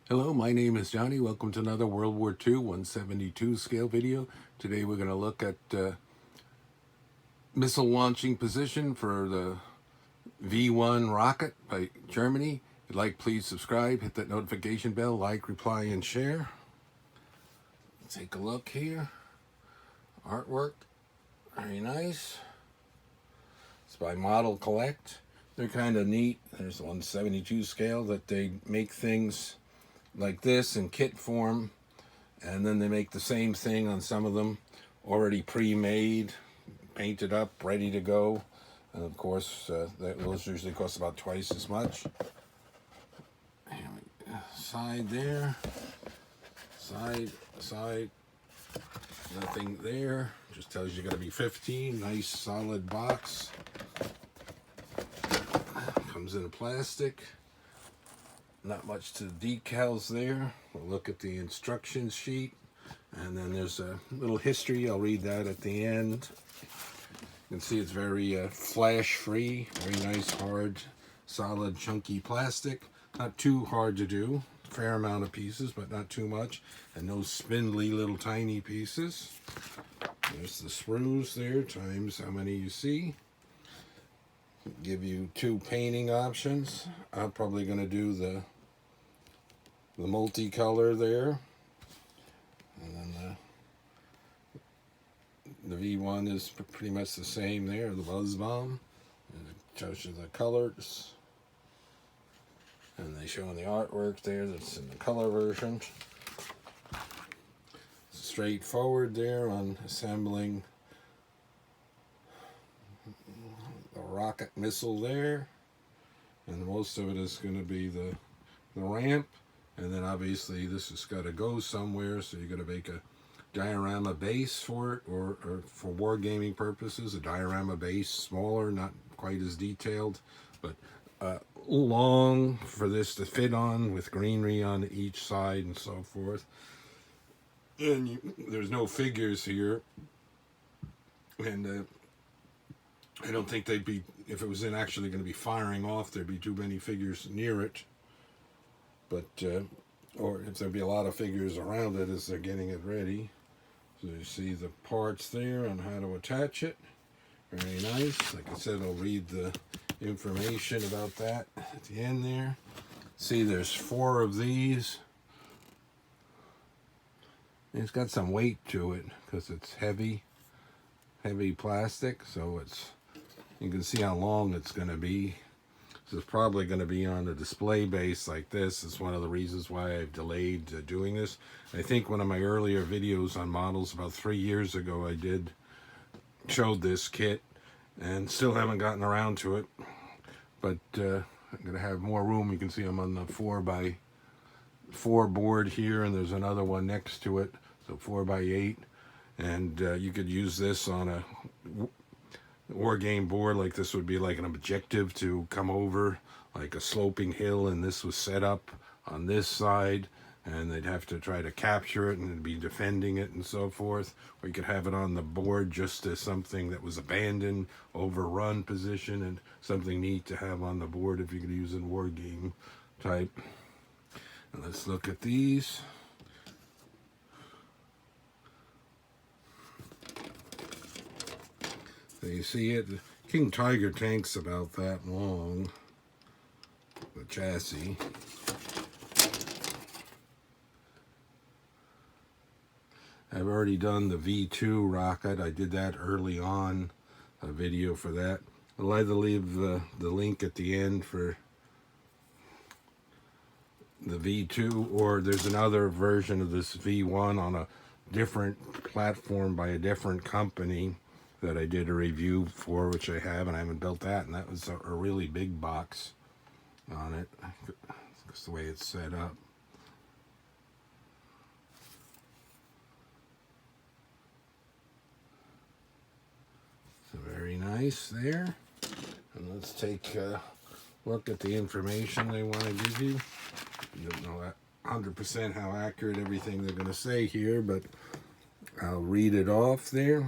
Hello, my name is Johnny. Welcome to another World War II 172 scale video. Today we're going to look at missile launching position for the V-1 rocket by Germany. If you'd like, please subscribe, hit that notification bell, like, reply, and share. Take a look here. Artwork, very nice. It's by Modelcollect. They're kind of neat. There's the 172 scale that they make things like this in kit form, and then they make the same thing on some of them already pre-made, painted up, ready to go. And of course those usually cost about twice as much. Side there, side, nothing there, just tells you got to be 15. Nice solid box, comes in a plastic. Not much to the decals there. We'll look at the instruction sheet, and then there's a little history. I'll read that at the end. You can see it's very flash free, very nice, hard, solid, chunky plastic. Not too hard to do. Fair amount of pieces, but not too much, and no spindly little tiny pieces. There's the sprues there, times how many you see. Give you two painting options. I'm probably going to do the multicolor there, and then the V1 is pretty much the same there, the buzz bomb, and it shows you the colors, and they show in the artwork there that's in the color version. Straightforward there on assembling the rocket missile there, and most of it is going to be the ramp, and then obviously this has got to go somewhere, so you got to make a diorama base for it, or for wargaming purposes, a diorama base, smaller, not quite as detailed, but long for this to fit on, with greenery on each side and so forth. And there's no figures here, and I don't think they'd be, if it was actually going to be firing off, there'd be too many figures near it. But, or if there'd be a lot of figures around it as they're getting it ready. So you see the parts there on how to attach it. Very nice. Like I said, I'll read the information about that at the end there. See, there's 4 of these. It's got some weight to it because it's heavy plastic, so you can see how long it's going to be. This is probably going to be on a display base like this. It's one of the reasons why I've delayed doing this. I think one of my earlier videos on models about 3 years ago I showed this kit, and still haven't gotten around to it, but I'm going to have more room. You can see I'm on the 4x4 board here, and there's another one next to it, so 4x8, and you could use this on a war game board. Like this would be like an objective to come over, like a sloping hill, and this was set up on this side, and they'd have to try to capture it and be defending it and so forth. Or you could have it on the board just as something that was abandoned, overrun position, and something neat to have on the board if you could use it in war game type. And let's look at these. So you see it, the King Tiger tank's about that long, the chassis. I've already done the V2 rocket. I did that early on, a video for that. I'll either leave the link at the end for the V2, or there's another version of this V1 on a different platform by a different company that I did a review for, which I have, and I haven't built that, and that was a really big box on it. That's the way it's set up. So very nice there. And let's take a look at the information they want to give you. You don't know 100% how accurate everything they're going to say here, but I'll read it off there.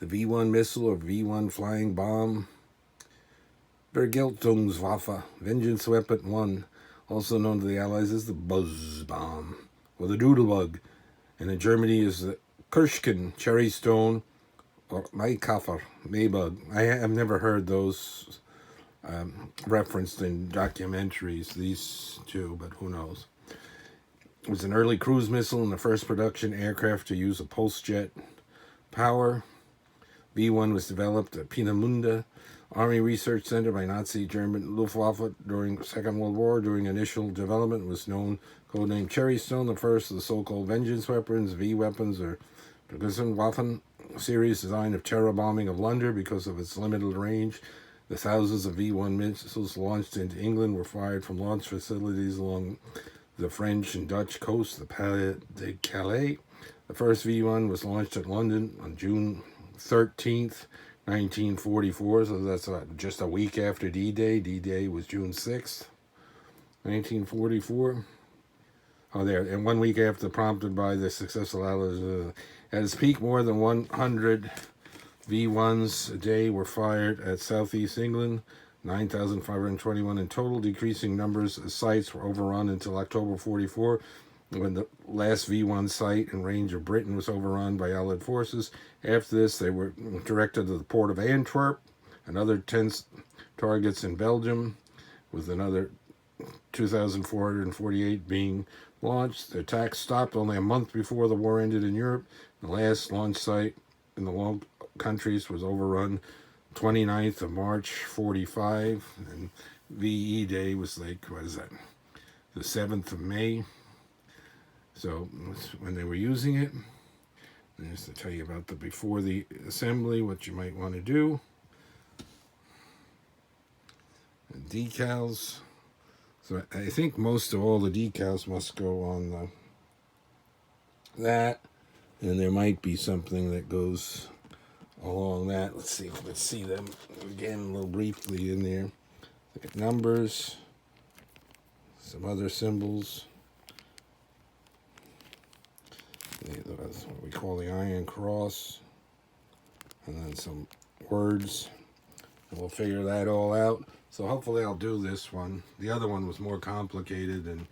The V-1 missile or V-1 flying bomb. Vergeltungswaffe, Vengeance Weapon 1, also known to the Allies as the buzz bomb or the doodlebug. And in Germany is the Kirschken, cherry stone, or Maikaffer, Maybug. I have never heard those referenced in documentaries, these two, but who knows. It was an early cruise missile and the first production aircraft to use a pulse jet power. V-1 was developed at Peenemünde Army Research Center by Nazi German Luftwaffe during the Second World War. During initial development, was known, codenamed Cherry Stone, the first of the so-called vengeance weapons. V-weapons or Waffen series designed of terror bombing of London because of its limited range. The thousands of V-1 missiles launched into England were fired from launch facilities along the French and Dutch coast, the Palais de Calais. The first V-1 was launched at London on June 13th, 1944, so that's just a week after D-Day. D-Day was June 6th, 1944. Oh, there, and 1 week after, prompted by the successful Allies, at its peak, more than 100 V-1s a day were fired at southeast England, 9,521 in total. Decreasing numbers of sites were overrun until October 44, when the last V-1 site in range of Britain was overrun by Allied forces. After this, they were directed to the port of Antwerp, another 10 targets in Belgium, with another 2,448 being launched. The attacks stopped only a month before the war ended in Europe. The last launch site in the Low Countries was overrun 29th of March 45, and VE Day was like, what is that, the 7th of May. So when they were using it, and just to tell you about the before the assembly, what you might want to do. And decals. So I think most of all the decals must go on that, and there might be something that goes along that. Let's see them again a little briefly in there. Numbers, some other symbols. That's what we call the Iron Cross, and then some words, and we'll figure that all out. So hopefully I'll do this one. The other one was more complicated, and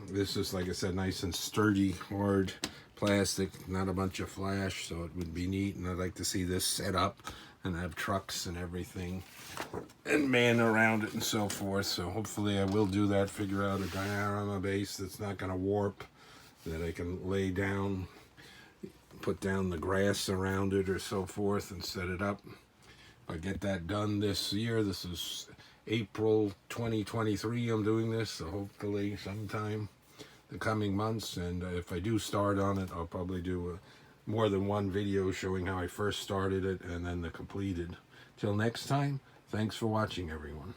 this is, like I said, nice and sturdy, hard plastic, not a bunch of flash, so it would be neat. And I'd like to see this set up and have trucks and everything and man around it and so forth. So hopefully I will do that, figure out a diorama base that's not going to warp, that I can lay down, put down the grass around it or so forth and set it up. If I get that done this year, this is April 2023 I'm doing this, so hopefully sometime the coming months. And if I do start on it, I'll probably do more than one video showing how I first started it and then the completed. Till next time, thanks for watching, everyone.